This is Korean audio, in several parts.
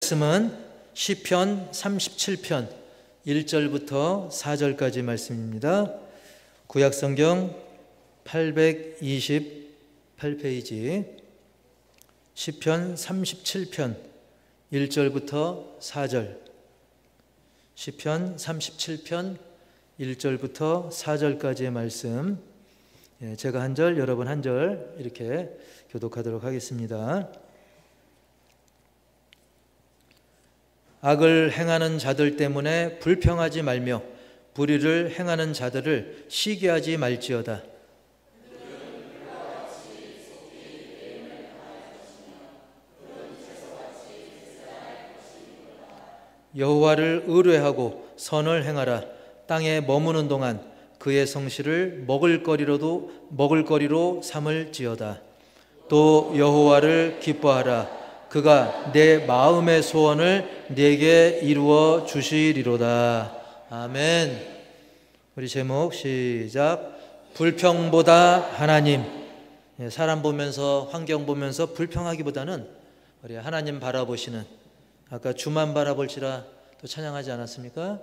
말씀은 시편 37편 1절부터 4절까지 말씀입니다. 구약성경 828페이지 시편 37편 1절부터 4절, 시편 37편 1절부터 4절까지의 말씀, 제가 한 절, 여러분 한 절 이렇게 교독하도록 하겠습니다. 악을 행하는 자들 때문에 불평하지 말며 불의를 행하는 자들을 시기 하지 말지어다. 여호와를 의뢰하고 선을 행하라. 땅에 머무는 동안 그의 성실을 먹을거리로 삼을지어다. 또 여호와를 기뻐하라. 그가 내 마음의 소원을 내게 이루어 주시리로다. 아멘. 우리 제목 시작. 불평보다 하나님. 사람 보면서, 환경 보면서 불평하기보다는 우리 하나님 바라보시는, 아까 주만 바라볼지라 또 찬양하지 않았습니까?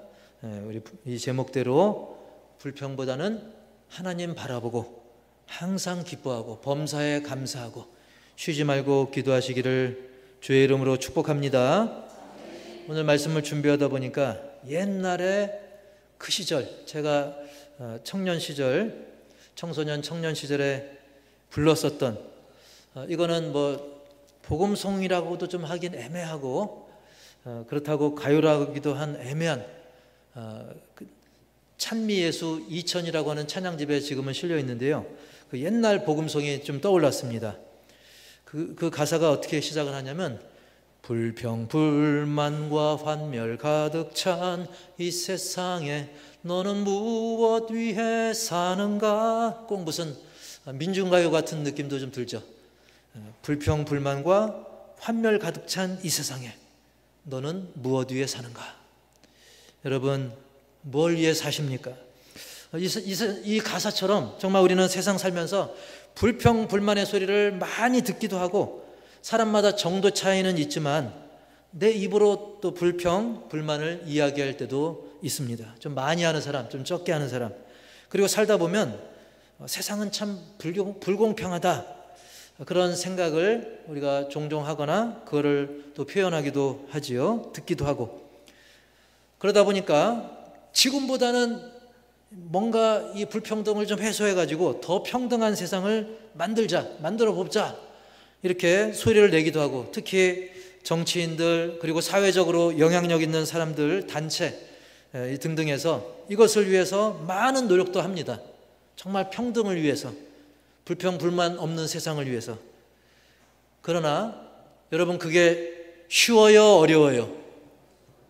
우리 이 제목대로 불평보다는 하나님 바라보고 항상 기뻐하고 범사에 감사하고 쉬지 말고 기도하시기를 주의 이름으로 축복합니다. 오늘 말씀을 준비하다 보니까 옛날에 그 시절, 제가 청년 시절, 청소년 청년 시절에 불렀었던, 이거는 뭐 복음송이라고도 좀 하긴 애매하고, 그렇다고 가요라기도 한 애매한 찬미예수 2000이라고 하는 찬양집에 지금은 실려 있는데요. 그 옛날 복음송이 좀 떠올랐습니다. 그 가사가 어떻게 시작을 하냐면, 불평 불만과 환멸 가득 찬 이 세상에 너는 무엇 위해 사는가? 꼭 무슨 민중가요 같은 느낌도 좀 들죠. 불평 불만과 환멸 가득 찬 이 세상에 너는 무엇 위해 사는가? 여러분, 뭘 위해 사십니까? 이 가사처럼 정말 우리는 세상 살면서 불평 불만의 소리를 많이 듣기도 하고, 사람마다 정도 차이는 있지만 내 입으로 또 불평 불만을 이야기할 때도 있습니다. 좀 많이 하는 사람, 좀 적게 하는 사람. 그리고 살다 보면 세상은 참 불공평하다, 그런 생각을 우리가 종종 하거나 그거를 또 표현하기도 하지요. 듣기도 하고. 그러다 보니까 지금보다는 뭔가 이 불평등을 좀 해소해가지고 더 평등한 세상을 만들어 보자, 이렇게 소리를 내기도 하고, 특히 정치인들 그리고 사회적으로 영향력 있는 사람들, 단체 등등에서 이것을 위해서 많은 노력도 합니다. 정말 평등을 위해서, 불평 불만 없는 세상을 위해서. 그러나 여러분, 그게 쉬워요, 어려워요?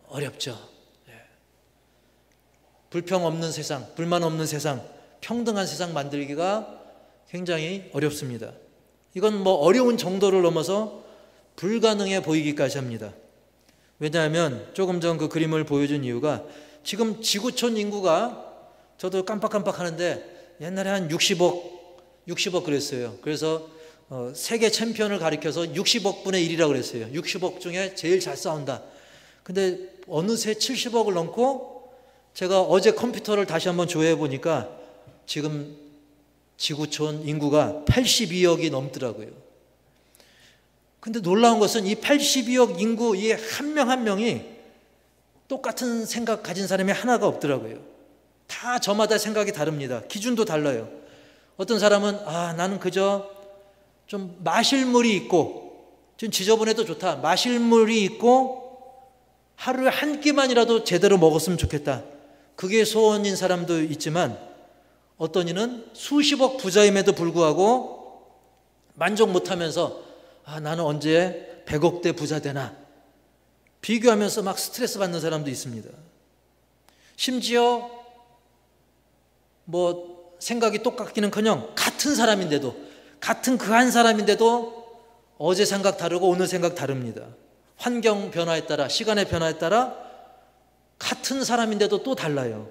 어렵죠. 불평 없는 세상, 불만 없는 세상, 평등한 세상 만들기가 굉장히 어렵습니다. 이건 뭐 어려운 정도를 넘어서 불가능해 보이기까지 합니다. 왜냐하면 조금 전 그 그림을 보여준 이유가, 지금 지구촌 인구가, 저도 깜빡깜빡 하는데 옛날에 한 60억 그랬어요. 그래서 세계 챔피언을 가리켜서 60억 분의 1이라고 그랬어요. 60억 중에 제일 잘 싸운다. 근데 어느새 70억을 넘고, 제가 어제 컴퓨터를 다시 한번 조회해 보니까 지금 지구촌 인구가 82억이 넘더라고요. 근데 놀라운 것은 이 82억 인구, 이 한 명 한 명이 똑같은 생각 가진 사람이 하나가 없더라고요. 다 저마다 생각이 다릅니다. 기준도 달라요. 어떤 사람은 나는 그저 좀 마실 물이 있고, 좀 지저분해도 좋다, 마실 물이 있고 하루에 한 끼만이라도 제대로 먹었으면 좋겠다, 그게 소원인 사람도 있지만, 어떤 이는 수십억 부자임에도 불구하고 만족 못하면서 나는 언제 100억대 부자 되나, 비교하면서 막 스트레스 받는 사람도 있습니다. 심지어 뭐 생각이 똑같기는커녕 같은 사람인데도, 같은 그 한 사람인데도 어제 생각 다르고 오늘 생각 다릅니다. 환경 변화에 따라, 시간의 변화에 따라 같은 사람인데도 또 달라요.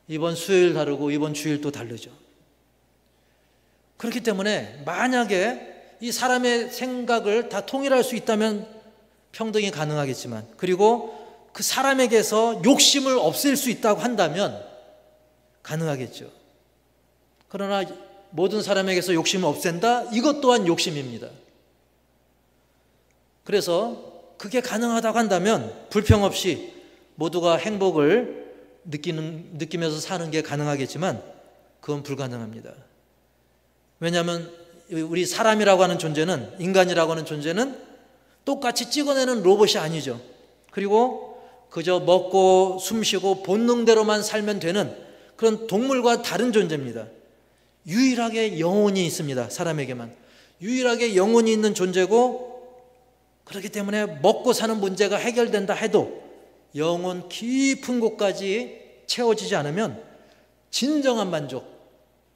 이번 수요일 다르고 이번 주일 또 다르죠. 그렇기 때문에 만약에 이 사람의 생각을 다 통일할 수 있다면 평등이 가능하겠지만, 그리고 그 사람에게서 욕심을 없앨 수 있다고 한다면 가능하겠죠. 그러나 모든 사람에게서 욕심을 없앤다? 이것 또한 욕심입니다. 그래서 그게 가능하다고 한다면 불평 없이 모두가 행복을 느끼면서 사는 게 가능하겠지만 그건 불가능합니다. 왜냐하면 우리 사람이라고 하는 존재는, 인간이라고 하는 존재는 똑같이 찍어내는 로봇이 아니죠. 그리고 그저 먹고 숨쉬고 본능대로만 살면 되는 그런 동물과 다른 존재입니다. 유일하게 영혼이 있습니다. 사람에게만 유일하게 영혼이 있는 존재고, 그렇기 때문에 먹고 사는 문제가 해결된다 해도 영혼 깊은 곳까지 채워지지 않으면 진정한 만족,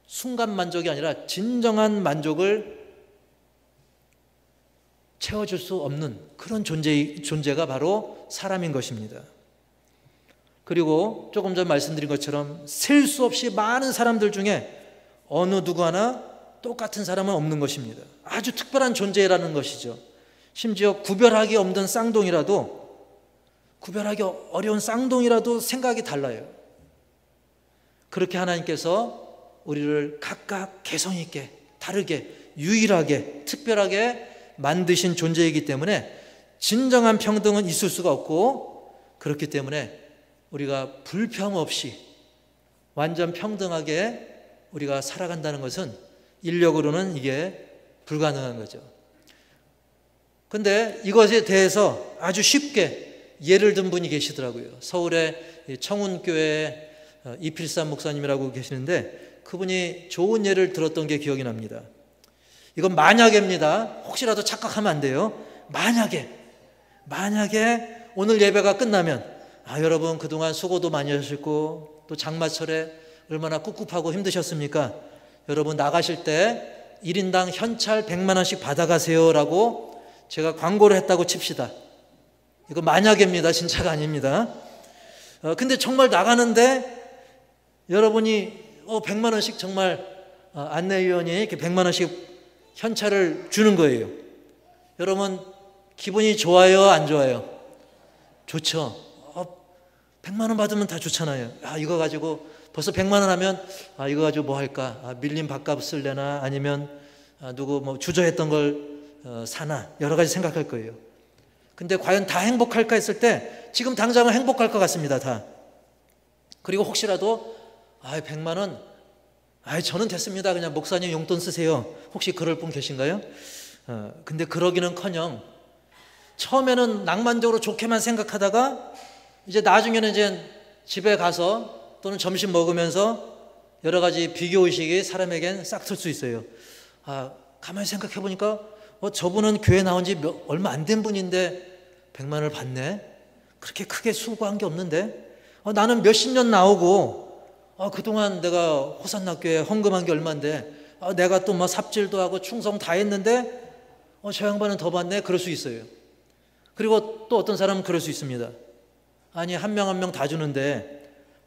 순간 만족이 아니라 진정한 만족을 채워줄 수 없는 그런 존재가 바로 사람인 것입니다. 그리고 조금 전 말씀드린 것처럼 셀 수 없이 많은 사람들 중에 어느 누구 하나 똑같은 사람은 없는 것입니다. 아주 특별한 존재라는 것이죠. 심지어 구별하기 없는 쌍둥이라도, 구별하기 어려운 쌍둥이라도 생각이 달라요. 그렇게 하나님께서 우리를 각각 개성 있게, 다르게, 유일하게, 특별하게 만드신 존재이기 때문에 진정한 평등은 있을 수가 없고, 그렇기 때문에 우리가 불평 없이 완전 평등하게 우리가 살아간다는 것은 인력으로는 이게 불가능한 거죠. 근데 이것에 대해서 아주 쉽게 예를 든 분이 계시더라고요. 서울의 청운교회 이필삼 목사님이라고 계시는데 그분이 좋은 예를 들었던 게 기억이 납니다. 이건 만약입니다. 혹시라도 착각하면 안 돼요. 만약에 오늘 예배가 끝나면 여러분 그동안 수고도 많이 하셨고 또 장마철에 얼마나 꿉꿉하고 힘드셨습니까? 여러분 나가실 때 1인당 현찰 100만 원씩 받아가세요 라고 제가 광고를 했다고 칩시다. 이거 만약입니다. 진짜가 아닙니다. 근데 정말 나가는데 여러분이 100만 원씩 정말 안내위원이 이렇게 100만 원씩 현찰을 주는 거예요. 여러분 기분이 좋아요? 안 좋아요? 좋죠. 100만 원 받으면 다 좋잖아요. 이거 가지고 벌써 100만 원 하면 이거 가지고 뭐 할까? 밀린 밥값 쓸려나? 아니면 누구 뭐 주저했던 걸 사나? 여러 가지 생각할 거예요. 근데 과연 다 행복할까 했을 때 지금 당장은 행복할 것 같습니다. 다. 그리고 혹시라도 100만 원 저는 됐습니다. 그냥 목사님 용돈 쓰세요. 혹시 그럴 분 계신가요? 근데 그러기는커녕 처음에는 낭만적으로 좋게만 생각하다가 이제 나중에는 이제 집에 가서 또는 점심 먹으면서 여러 가지 비교의식이 사람에겐 싹 틀 수 있어요. 가만히 생각해 보니까 저분은 교회 나온 지 얼마 안 된 분인데 100만 원을 받네. 그렇게 크게 수고한 게 없는데 나는 몇십 년 나오고 그동안 내가 호산나 교회 헌금한 게 얼만데 내가 또 뭐 삽질도 하고 충성 다 했는데 저 양반은 더 받네. 그럴 수 있어요. 그리고 또 어떤 사람은 그럴 수 있습니다. 아니 한 명 한 명 다 주는데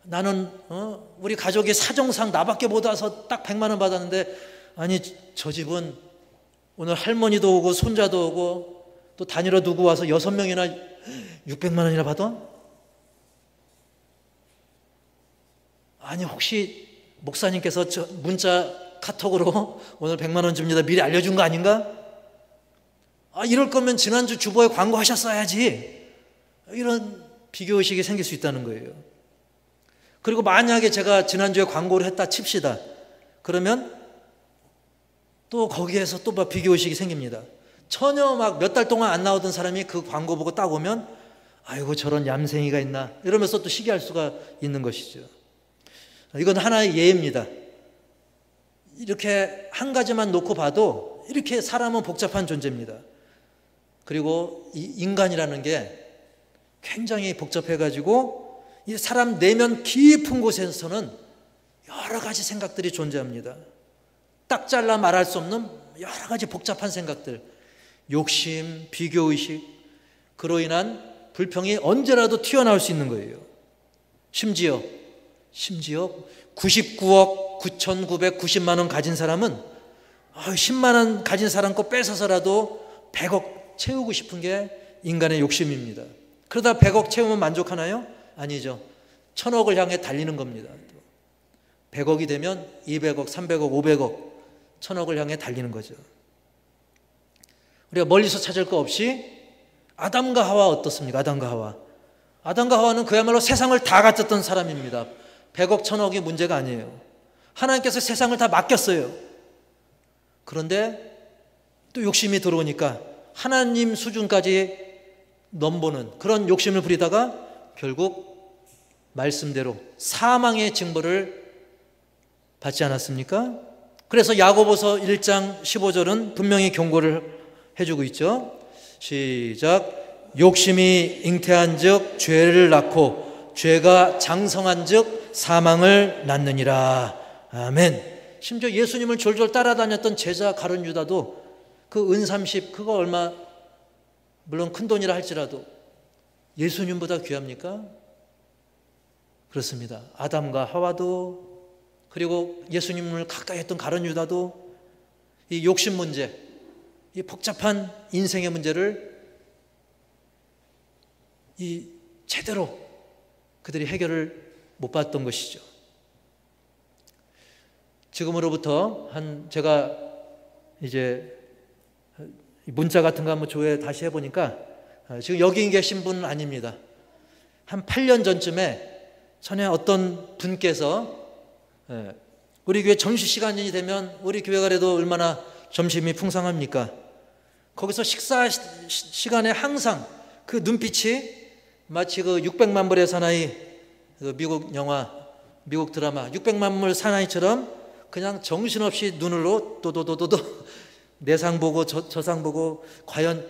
나는 우리 가족이 사정상 나밖에 못 와서 딱 100만 원 받았는데 아니 저 집은 오늘 할머니도 오고 손자도 오고 또 단일화 누구 와서 6명이나 600만 원이나 받아? 아니 혹시 목사님께서 저 문자 카톡으로 오늘 100만 원 줍니다 미리 알려준 거 아닌가? 이럴 거면 지난주 주보에 광고하셨어야지. 이런 비교의식이 생길 수 있다는 거예요. 그리고 만약에 제가 지난주에 광고를 했다 칩시다. 그러면 또 거기에서 또 비교의식이 생깁니다. 전혀 막 몇 달 동안 안 나오던 사람이 그 광고 보고 딱 오면 아이고 저런 얌생이가 있나 이러면서 또 시기할 수가 있는 것이죠. 이건 하나의 예입니다. 이렇게 한 가지만 놓고 봐도 이렇게 사람은 복잡한 존재입니다. 그리고 이 인간이라는 게 굉장히 복잡해가지고 이 사람 내면 깊은 곳에서는 여러 가지 생각들이 존재합니다. 딱 잘라 말할 수 없는 여러 가지 복잡한 생각들, 욕심, 비교의식, 그로 인한 불평이 언제라도 튀어나올 수 있는 거예요. 심지어 99억 9,990만 원 가진 사람은 10만 원 가진 사람 거 뺏어서라도 100억 채우고 싶은 게 인간의 욕심입니다. 그러다 100억 채우면 만족하나요? 아니죠. 1000억을 향해 달리는 겁니다. 100억이 되면 200억, 300억, 500억, 1000억을 향해 달리는 거죠. 우리가 멀리서 찾을 거 없이 아담과 하와 어떻습니까? 아담과 하와. 아담과 하와는 그야말로 세상을 다 가졌던 사람입니다. 100억, 1000억이 문제가 아니에요. 하나님께서 세상을 다 맡겼어요. 그런데 또 욕심이 들어오니까 하나님 수준까지 넘보는 그런 욕심을 부리다가 결국 말씀대로 사망의 징벌을 받지 않았습니까? 그래서 야고보서 1장 15절은 분명히 경고를 해주고 있죠. 시작. 욕심이 잉태한 즉 죄를 낳고 죄가 장성한 즉 사망을 낳느니라. 아멘. 심지어 예수님을 졸졸 따라다녔던 제자 가룟 유다도 그 은 30 그거 얼마, 물론 큰 돈이라 할지라도 예수님보다 귀합니까? 그렇습니다. 아담과 하와도, 그리고 예수님을 가까이 했던 가룟 유다도 이 욕심 문제, 이 복잡한 인생의 문제를 이 제대로 그들이 해결을 못 받았던 것이죠. 지금으로부터 제가 이제 문자 같은 거 한번 조회 다시 해보니까 지금 여기 계신 분은 아닙니다. 한 8년 전쯤에 전에 어떤 분께서 우리 교회 점심시간이 되면 우리 교회가 그래도 얼마나 점심이 풍성합니까? 거기서 식사 시간에 항상 그 눈빛이 마치 그 600만 불의 사나이, 그 미국 영화, 미국 드라마 600만 불 사나이처럼 그냥 정신없이 눈으로 도도도도도 내 상 보고 저 상 보고 과연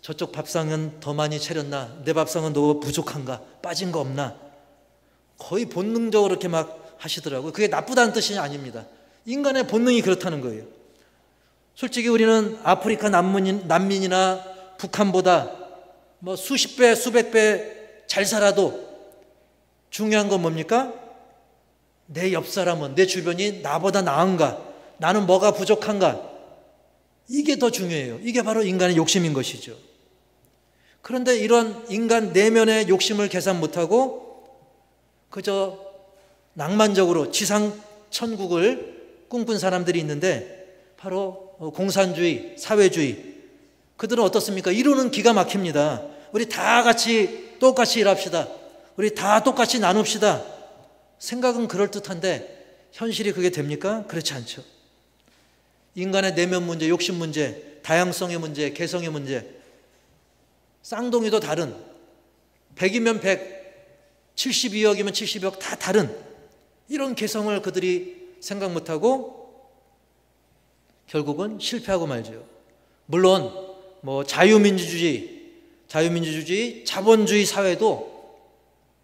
저쪽 밥상은 더 많이 차렸나, 내 밥상은 더 부족한가, 빠진 거 없나, 거의 본능적으로 이렇게 막 하시더라고요. 그게 나쁘다는 뜻이 아닙니다. 인간의 본능이 그렇다는 거예요. 솔직히 우리는 아프리카 난민이나 북한보다 뭐 수십 배, 수백 배 잘 살아도 중요한 건 뭡니까? 내 옆 사람은, 내 주변이 나보다 나은가, 나는 뭐가 부족한가, 이게 더 중요해요. 이게 바로 인간의 욕심인 것이죠. 그런데 이런 인간 내면의 욕심을 계산 못하고 그저 낭만적으로 지상 천국을 꿈꾼 사람들이 있는데 바로 공산주의, 사회주의. 그들은 어떻습니까? 이루는 기가 막힙니다. 우리 다 같이 똑같이 일합시다. 우리 다 똑같이 나눕시다. 생각은 그럴듯한데 현실이 그게 됩니까? 그렇지 않죠. 인간의 내면 문제, 욕심 문제, 다양성의 문제, 개성의 문제, 쌍둥이도 다른, 100이면 100, 72억이면 72억 다 다른 이런 개성을 그들이 생각 못하고 결국은 실패하고 말죠. 물론 뭐 자유민주주의, 자본주의 사회도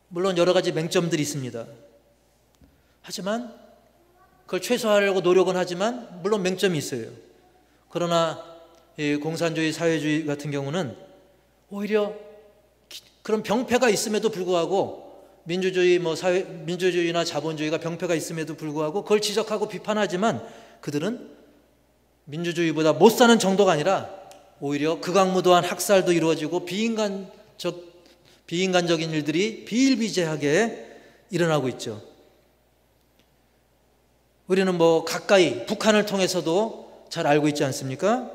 물론 여러 가지 맹점들이 있습니다. 하지만 그걸 최소화하려고 노력은 하지만 물론 맹점이 있어요. 그러나 이 공산주의, 사회주의 같은 경우는 오히려 그런 병폐가 있음에도 불구하고 민주주의나 자본주의가 병폐가 있음에도 불구하고 그걸 지적하고 비판하지만 그들은 민주주의보다 못 사는 정도가 아니라 오히려 극악무도한 학살도 이루어지고 비인간적인 일들이 비일비재하게 일어나고 있죠. 우리는 뭐 가까이 북한을 통해서도 잘 알고 있지 않습니까?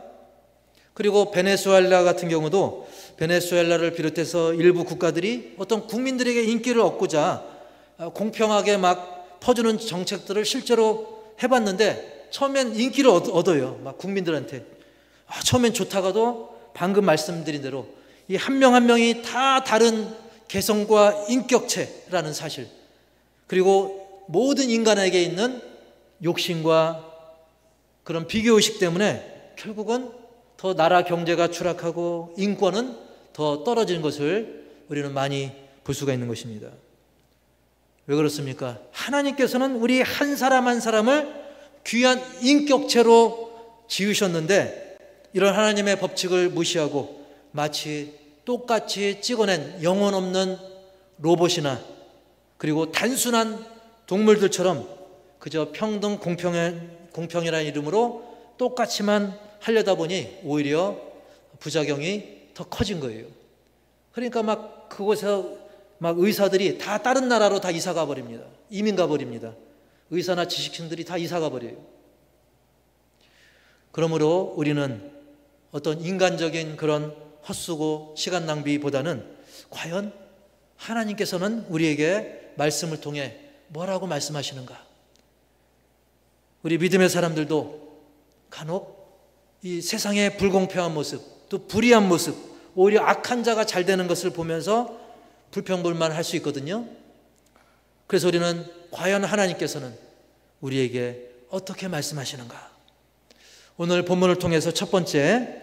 그리고 베네수엘라 같은 경우도 베네수엘라를 비롯해서 일부 국가들이 어떤 국민들에게 인기를 얻고자 공평하게 막 퍼주는 정책들을 실제로 해봤는데 처음엔 인기를 얻어요. 막 국민들한테. 처음엔 좋다가도 방금 말씀드린 대로 이 한 명 한 명이 다 다른 개성과 인격체라는 사실, 그리고 모든 인간에게 있는 욕심과 그런 비교의식 때문에 결국은 더 나라 경제가 추락하고 인권은 더 떨어지는 것을 우리는 많이 볼 수가 있는 것입니다. 왜 그렇습니까? 하나님께서는 우리 한 사람 한 사람을 귀한 인격체로 지으셨는데 이런 하나님의 법칙을 무시하고 마치 똑같이 찍어낸 영혼 없는 로봇이나 그리고 단순한 동물들처럼 그저 평등 공평이라는 이름으로 똑같이만 하려다 보니 오히려 부작용이 더 커진 거예요. 그러니까 막 그곳에서 막 의사들이 다 다른 나라로 다 이사 가버립니다. 이민 가버립니다. 의사나 지식층들이 다 이사 가버려요. 그러므로 우리는 어떤 인간적인 그런 헛수고 시간 낭비보다는 과연 하나님께서는 우리에게 말씀을 통해 뭐라고 말씀하시는가? 우리 믿음의 사람들도 간혹 이 세상의 불공평한 모습, 또 불의한 모습, 오히려 악한 자가 잘 되는 것을 보면서 불평불만할 수 있거든요. 그래서 우리는 과연 하나님께서는 우리에게 어떻게 말씀하시는가? 오늘 본문을 통해서 첫 번째,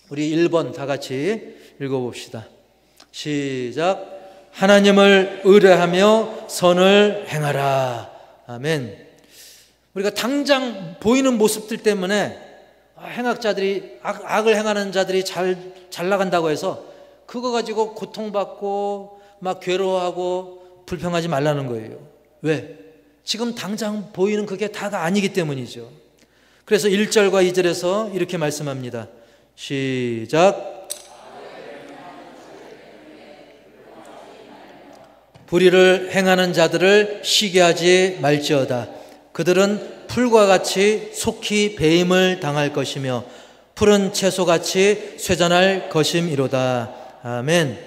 우리 1번 다 같이 읽어봅시다. 시작. 하나님을 의뢰하며 선을 행하라. 아멘. 우리가 당장 보이는 모습들 때문에 행악자들이 악을 행하는 자들이 잘 나간다고 해서 그거 가지고 고통받고 막 괴로워하고 불평하지 말라는 거예요. 왜? 지금 당장 보이는 그게 다가 아니기 때문이죠. 그래서 1절과 2절에서 이렇게 말씀합니다. 시작. 불의를 행하는 자들을 시기 하지 말지어다. 그들은 풀과 같이 속히 배임을 당할 것이며 푸른 채소같이 쇠잔할 것임이로다. 아멘.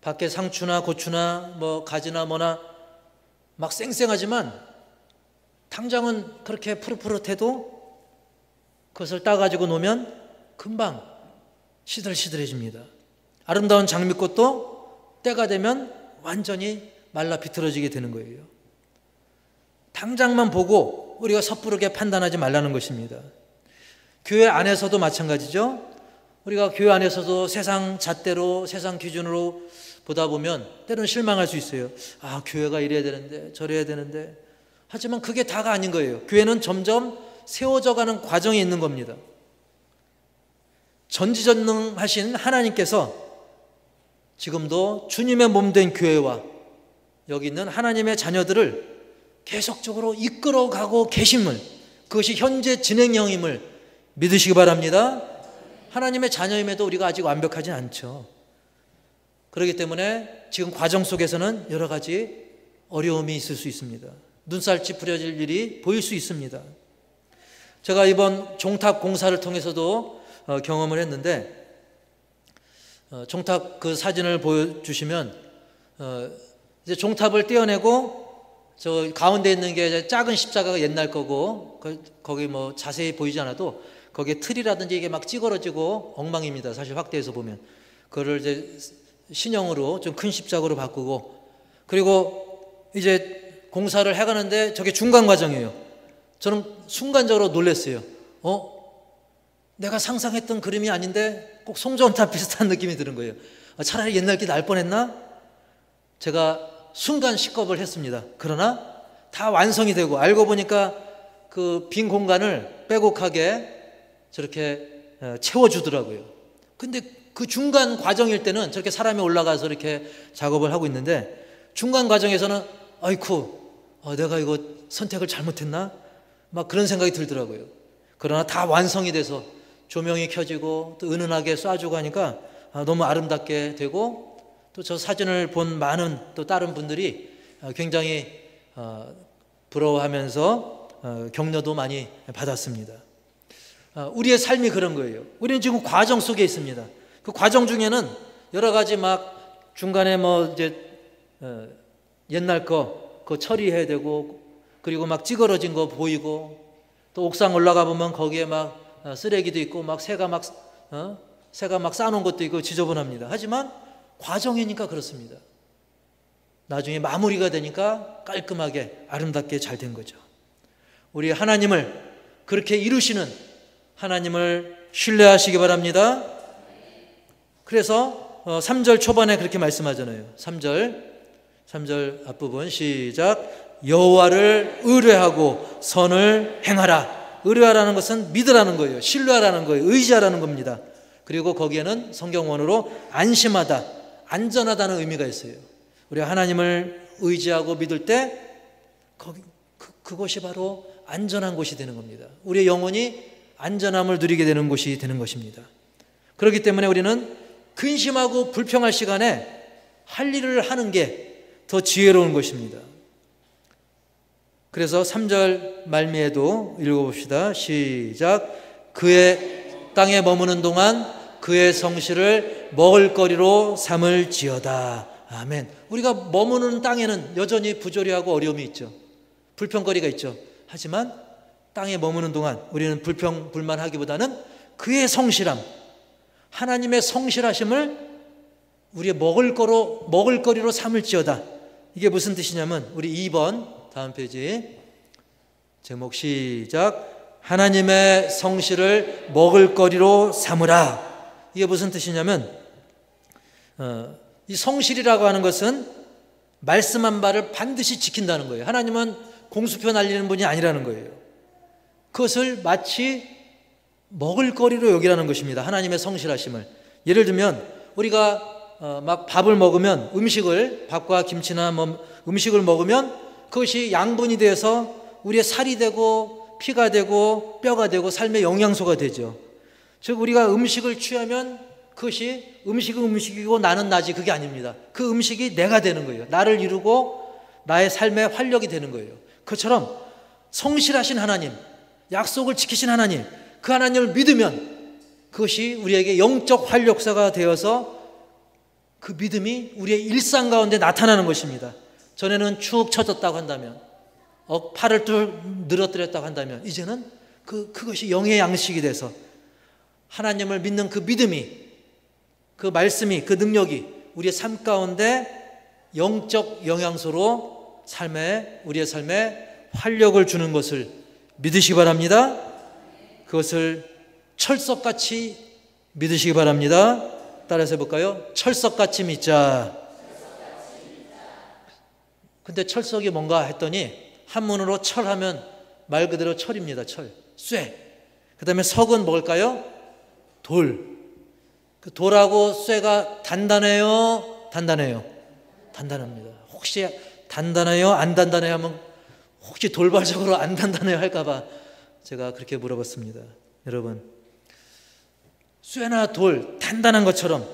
밖에 상추나 고추나 뭐 가지나 뭐나 막 쌩쌩하지만 당장은 그렇게 푸릇푸릇해도 그것을 따가지고 놓으면 금방 시들시들해집니다. 아름다운 장미꽃도 때가 되면 완전히 말라 비틀어지게 되는 거예요. 당장만 보고 우리가 섣부르게 판단하지 말라는 것입니다. 교회 안에서도 마찬가지죠. 우리가 교회 안에서도 세상 잣대로 세상 기준으로 보다 보면 때로는 실망할 수 있어요. 아, 교회가 이래야 되는데 저래야 되는데. 하지만 그게 다가 아닌 거예요. 교회는 점점 세워져 가는 과정이 있는 겁니다. 전지전능하신 하나님께서 지금도 주님의 몸된 교회와 여기 있는 하나님의 자녀들을 계속적으로 이끌어가고 계심을, 그것이 현재 진행형임을 믿으시기 바랍니다. 하나님의 자녀임에도 우리가 아직 완벽하진 않죠. 그렇기 때문에 지금 과정 속에서는 여러 가지 어려움이 있을 수 있습니다. 눈살 찌푸려질 일이 보일 수 있습니다. 제가 이번 종탑 공사를 통해서도 경험을 했는데, 종탑 그 사진을 보여주시면 이제 종탑을 떼어내고 저 가운데 있는 게 작은 십자가가 옛날 거고 거기 뭐 자세히 보이지 않아도 거기에 틀이라든지 이게 막 찌그러지고 엉망입니다. 사실 확대해서 보면 그거를 이제 신형으로 좀 큰 십자가로 바꾸고, 그리고 이제 공사를 해가는데 저게 중간 과정이에요. 저는 순간적으로 놀랐어요. 내가 상상했던 그림이 아닌데 꼭 송전탑 비슷한 느낌이 드는 거예요. 차라리 옛날 게 날 뻔했나? 제가 순간 식겁을 했습니다. 그러나 다 완성이 되고 알고 보니까 그 빈 공간을 빼곡하게 저렇게 채워주더라고요. 근데 그 중간 과정일 때는 저렇게 사람이 올라가서 이렇게 작업을 하고 있는데, 중간 과정에서는 아이쿠, 내가 이거 선택을 잘못했나? 막 그런 생각이 들더라고요. 그러나 다 완성이 돼서 조명이 켜지고 또 은은하게 쏴주고 하니까 너무 아름답게 되고, 또 저 사진을 본 많은 또 다른 분들이 굉장히 부러워하면서 격려도 많이 받았습니다. 우리의 삶이 그런 거예요. 우리는 지금 과정 속에 있습니다. 그 과정 중에는 여러 가지 막 중간에 뭐 이제 옛날 그거 처리해야 되고, 그리고 막 찌그러진 거 보이고, 또 옥상 올라가 보면 거기에 막 쓰레기도 있고 막 새가 막 싸놓은 것도 있고 지저분합니다. 하지만 과정이니까 그렇습니다. 나중에 마무리가 되니까 깔끔하게 아름답게 잘 된 거죠. 우리 하나님을 그렇게 이루시는 하나님을 신뢰하시기 바랍니다. 그래서 3절 초반에 그렇게 말씀하잖아요. 3절 앞부분 시작. 여호와를 의뢰하고 선을 행하라. 의뢰하라는 것은 믿으라는 거예요. 신뢰하라는 거예요. 의지하라는 겁니다. 그리고 거기에는 성경원어로 안심하다, 안전하다는 의미가 있어요. 우리가 하나님을 의지하고 믿을 때 그것이 바로 안전한 곳이 되는 겁니다. 우리의 영혼이 안전함을 누리게 되는 곳이 되는 것입니다. 그렇기 때문에 우리는 근심하고 불평할 시간에 할 일을 하는 게 더 지혜로운 것입니다. 그래서 3절 말미에도 읽어봅시다. 시작. 그의 땅에 머무는 동안 그의 성실을 먹을거리로 삼을지어다. 아멘. 우리가 머무는 땅에는 여전히 부조리하고 어려움이 있죠. 불평거리가 있죠. 하지만 땅에 머무는 동안 우리는 불평 불만하기보다는 그의 성실함, 하나님의 성실하심을 우리의 먹을거리로 삼을지어다. 이게 무슨 뜻이냐면 우리 2번 다음 페이지 제목 시작. 하나님의 성실을 먹을거리로 삼으라. 이게 무슨 뜻이냐면 이 성실이라고 하는 것은 말씀한 바를 반드시 지킨다는 거예요. 하나님은 공수표 날리는 분이 아니라는 거예요. 그것을 마치 먹을거리로 여기라는 것입니다. 하나님의 성실하심을. 예를 들면 우리가 막 밥을 먹으면 밥과 김치나 음식을 먹으면 그것이 양분이 되어서 우리의 살이 되고 피가 되고 뼈가 되고 삶의 영양소가 되죠. 즉 우리가 음식을 취하면 그것이 음식은 음식이고 나는 나지, 그게 아닙니다. 그 음식이 내가 되는 거예요. 나를 이루고 나의 삶의 활력이 되는 거예요. 그처럼 성실하신 하나님, 약속을 지키신 하나님, 그 하나님을 믿으면 그것이 우리에게 영적 활력소가 되어서 그 믿음이 우리의 일상 가운데 나타나는 것입니다. 전에는 축 처졌다고 한다면, 팔을 늘어뜨렸다고 한다면, 이제는 그것이 영의 양식이 돼서 하나님을 믿는 그 믿음이, 그 말씀이, 그 능력이 우리의 삶 가운데 영적 영양소로 우리의 삶에 활력을 주는 것을 믿으시기 바랍니다. 그것을 철석같이 믿으시기 바랍니다. 따라서 해볼까요? 철석같이 믿자. 근데 철석이 뭔가 했더니 한문으로 철하면 말 그대로 철입니다. 쇠. 그 다음에 석은 뭘까요? 돌. 그 돌하고 쇠가 단단해요? 단단합니다. 혹시 단단해요? 안 단단해요? 하면 혹시 돌발적으로 안 단단해요? 할까봐 제가 그렇게 물어봤습니다. 여러분, 쇠나 돌 단단한 것처럼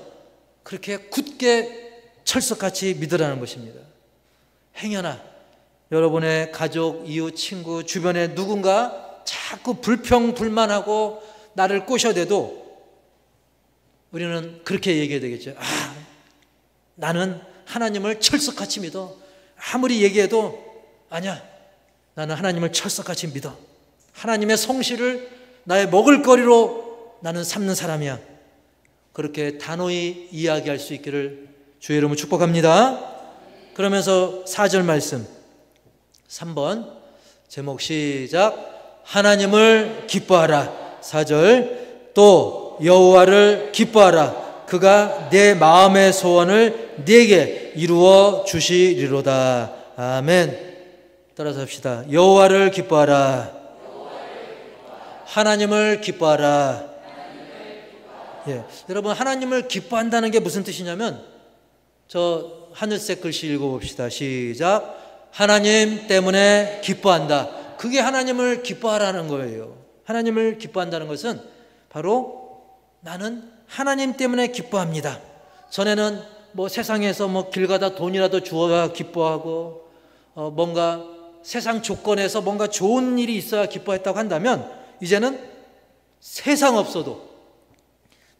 그렇게 굳게 철석같이 믿으라는 것입니다. 행여나 여러분의 가족, 이웃, 친구, 주변에 누군가 자꾸 불평불만하고 나를 꼬셔대도 우리는 그렇게 얘기해야 되겠죠. 나는 하나님을 철석같이 믿어. 아무리 얘기해도 아니야, 나는 하나님을 철석같이 믿어. 하나님의 성실을 나의 먹을거리로 나는 삼는 사람이야. 그렇게 단호히 이야기할 수 있기를 주의 이름으로 축복합니다. 그러면서 4절 말씀 3번 제목 시작. 하나님을 기뻐하라. 4절 또 여호와를 기뻐하라. 그가 내 마음의 소원을 네게 이루어 주시리로다. 아멘. 따라서 합시다. 여호와를 기뻐하라. 하나님을 기뻐하라. 여러분, 하나님을 기뻐한다는 게 무슨 뜻이냐면 저 하늘색 글씨 읽어봅시다. 시작. 하나님 때문에 기뻐한다. 그게 하나님을 기뻐하라는 거예요. 하나님을 기뻐한다는 것은 바로 나는 하나님 때문에 기뻐합니다. 전에는 세상에서 길 가다 돈이라도 주어야 기뻐하고 뭔가 세상 조건에서 뭔가 좋은 일이 있어야 기뻐했다고 한다면 이제는 세상 없어도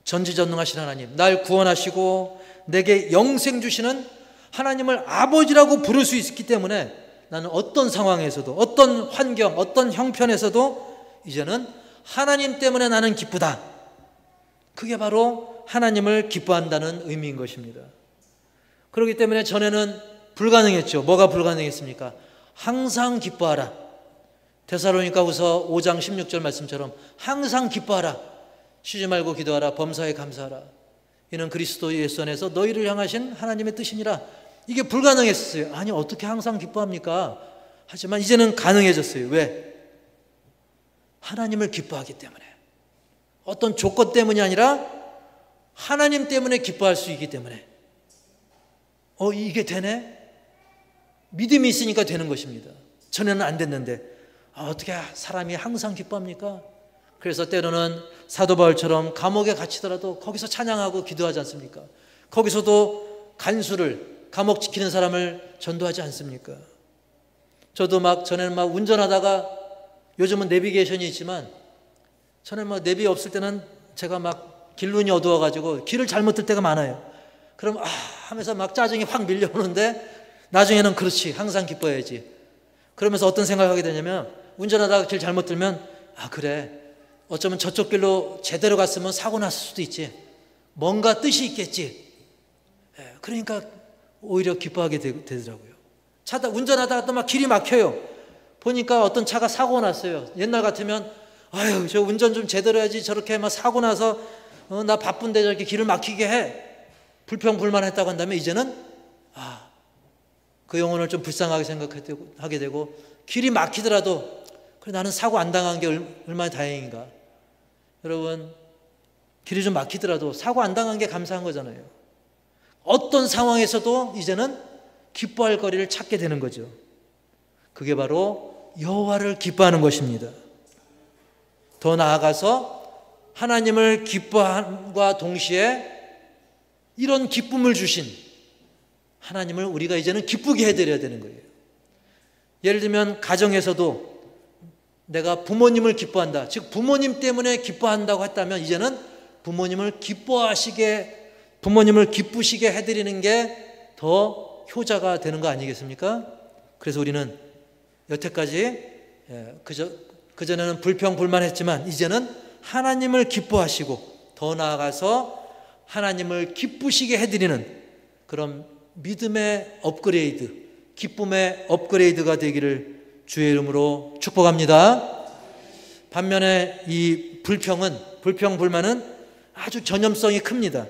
전지전능하신 하나님, 날 구원하시고 내게 영생 주시는 하나님을 아버지라고 부를 수 있기 때문에 나는 어떤 상황에서도, 어떤 환경, 어떤 형편에서도 이제는 하나님 때문에 나는 기쁘다. 그게 바로 하나님을 기뻐한다는 의미인 것입니다. 그렇기 때문에 전에는 불가능했죠. 뭐가 불가능했습니까? 항상 기뻐하라. 데살로니가후서 5장 16절 말씀처럼 항상 기뻐하라. 쉬지 말고 기도하라. 범사에 감사하라. 이는 그리스도 예수 안에서 너희를 향하신 하나님의 뜻이니라. 이게 불가능했어요. 아니, 어떻게 항상 기뻐합니까? 하지만 이제는 가능해졌어요. 왜? 하나님을 기뻐하기 때문에. 어떤 조건 때문이 아니라 하나님 때문에 기뻐할 수 있기 때문에. 이게 되네? 믿음이 있으니까 되는 것입니다. 전에는 안 됐는데 어떻게 사람이 항상 기뻐합니까? 그래서 때로는 사도 바울처럼 감옥에 갇히더라도 거기서 찬양하고 기도하지 않습니까? 거기서도 간수를, 감옥 지키는 사람을 전도하지 않습니까? 저도 전에는 운전하다가, 요즘은 내비게이션이 있지만 전에 내비 없을 때는 제가 길눈이 어두워가지고 길을 잘못 들 때가 많아요. 그럼 하면서 짜증이 확 밀려오는데 나중에는 그렇지, 항상 기뻐야지. 그러면서 어떤 생각을 하게 되냐면, 운전하다가 길 잘못 들면 그래, 어쩌면 저쪽 길로 제대로 갔으면 사고 났을 수도 있지, 뭔가 뜻이 있겠지. 그러니까 오히려 기뻐하게 되더라고요. 운전하다가 또 길이 막혀요. 보니까 어떤 차가 사고가 났어요. 옛날 같으면 아유, 저 운전 좀 제대로 해야지, 저렇게 사고 나서 나 바쁜데 저렇게 길을 막히게 해, 불평불만했다고 한다면, 이제는 그 영혼을 좀 불쌍하게 생각하게 되고, 길이 막히더라도 그래, 나는 사고 안 당한 게 얼마나 다행인가. 여러분, 길이 좀 막히더라도 사고 안 당한 게 감사한 거잖아요. 어떤 상황에서도 이제는 기뻐할 거리를 찾게 되는 거죠. 그게 바로 여호와를 기뻐하는 것입니다. 더 나아가서 하나님을 기뻐함과 동시에 이런 기쁨을 주신 하나님을 우리가 이제는 기쁘게 해드려야 되는 거예요. 예를 들면 가정에서도 내가 부모님을 기뻐한다, 즉 부모님 때문에 기뻐한다고 했다면, 이제는 부모님을 기쁘시게 해드리는 게 더 효자가 되는 거 아니겠습니까? 그래서 우리는 여태까지 그전에는 불평불만했지만, 이제는 하나님을 기뻐하시고 더 나아가서 하나님을 기쁘시게 해드리는 그런 믿음의 업그레이드, 기쁨의 업그레이드가 되기를 주의 이름으로 축복합니다. 반면에 이 불평불만은 아주 전염성이 큽니다.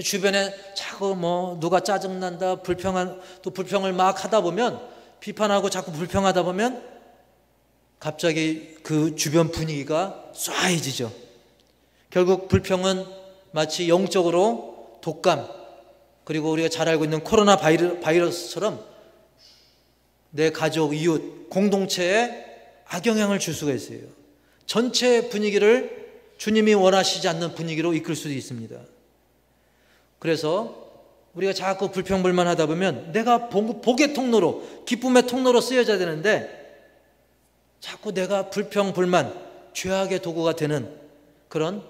주변에 자꾸 누가 짜증난다, 또 불평을 막 하다 보면, 비판하고 자꾸 불평하다 보면 갑자기 그 주변 분위기가 쏴해지죠. 결국 불평은 마치 영적으로 독감, 그리고 우리가 잘 알고 있는 코로나 바이러스처럼 내 가족, 이웃, 공동체에 악영향을 줄 수가 있어요. 전체 분위기를 주님이 원하시지 않는 분위기로 이끌 수도 있습니다. 그래서 우리가 자꾸 불평불만하다 보면 내가 복의 통로로, 기쁨의 통로로 쓰여져야 되는데, 자꾸 내가 불평불만, 죄악의 도구가 되는 그런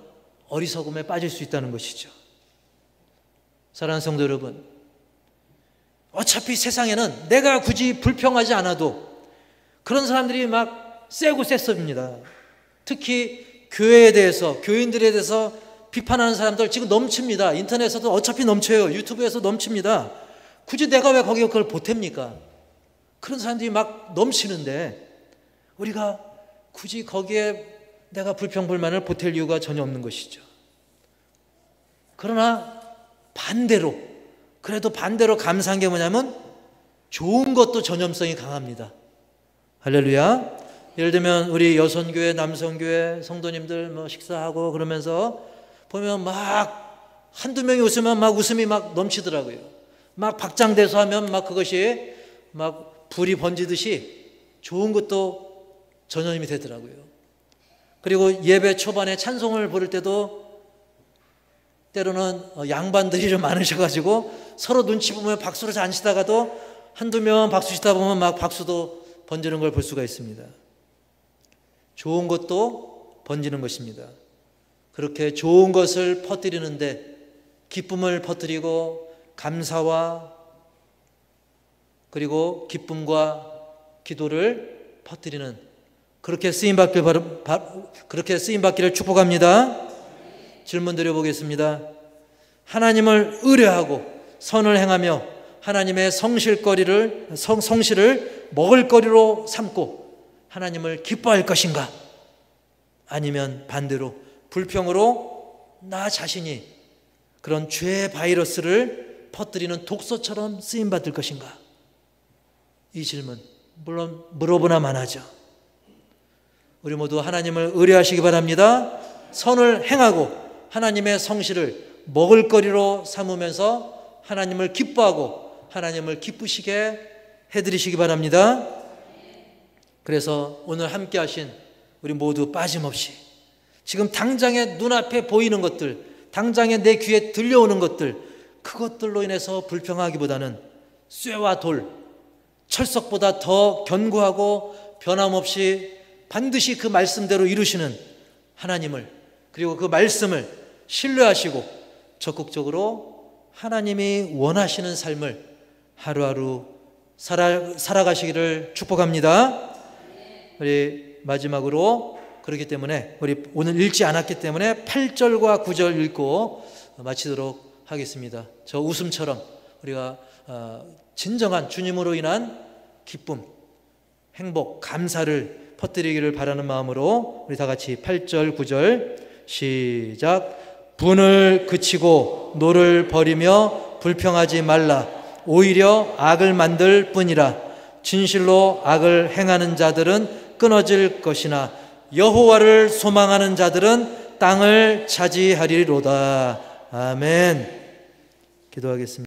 어리석음에 빠질 수 있다는 것이죠. 사랑하는 성도 여러분, 어차피 세상에는 내가 굳이 불평하지 않아도 그런 사람들이 세고 셌습니다. 특히 교회에 대해서, 교인들에 대해서 비판하는 사람들 지금 넘칩니다. 인터넷에서도 어차피 넘쳐요. 유튜브에서 넘칩니다. 굳이 내가 왜 거기에 그걸 보탭니까? 그런 사람들이 넘치는데 우리가 굳이 거기에 내가 불평불만을 보탤 이유가 전혀 없는 것이죠. 그러나 그래도 반대로 감사한 게 뭐냐면 좋은 것도 전염성이 강합니다. 할렐루야. 예를 들면 우리 여선교회, 남성교회 성도님들 식사하고 그러면서 보면 한두 명이 웃으면 웃음이 넘치더라고요. 박장대소 하면 그것이 불이 번지듯이 좋은 것도 전염이 되더라고요. 그리고 예배 초반에 찬송을 부를 때도 때로는 양반들이 좀 많으셔가지고 서로 눈치 보면 박수를 잘 안 치다가도 한두 명 박수 치다 보면 박수도 번지는 걸 볼 수가 있습니다. 좋은 것도 번지는 것입니다. 그렇게 좋은 것을 퍼뜨리는데, 기쁨을 퍼뜨리고 감사와 그리고 기쁨과 기도를 퍼뜨리는, 그렇게 쓰임받기를 축복합니다. 질문 드려보겠습니다. 하나님을 의뢰하고 선을 행하며 하나님의 성실을 먹을거리로 삼고 하나님을 기뻐할 것인가? 아니면 반대로 불평으로 나 자신이 그런 죄의 바이러스를 퍼뜨리는 독소처럼 쓰임받을 것인가? 이 질문 물론 물어보나 마나죠. 우리 모두 하나님을 의뢰하시기 바랍니다. 선을 행하고 하나님의 성실을 먹을거리로 삼으면서 하나님을 기뻐하고 하나님을 기쁘시게 해드리시기 바랍니다. 그래서 오늘 함께 하신 우리 모두 빠짐없이 지금 당장에 눈앞에 보이는 것들, 당장에 내 귀에 들려오는 것들, 그것들로 인해서 불평하기보다는 쇠와 돌, 철석보다 더 견고하고 변함없이 반드시 그 말씀대로 이루시는 하나님을, 그리고 그 말씀을 신뢰하시고 적극적으로 하나님이 원하시는 삶을 하루하루 살아가시기를 축복합니다. 우리 마지막으로, 그렇기 때문에 우리 오늘 읽지 않았기 때문에 8절과 9절 읽고 마치도록 하겠습니다. 저 웃음처럼 우리가 진정한 주님으로 인한 기쁨, 행복, 감사를 퍼뜨리기를 바라는 마음으로 우리 다 같이 8절, 9절 시작. 분을 그치고 노를 버리며 불평하지 말라. 오히려 악을 만들 뿐이라. 진실로 악을 행하는 자들은 끊어질 것이나 여호와를 소망하는 자들은 땅을 차지하리로다. 아멘. 기도하겠습니다.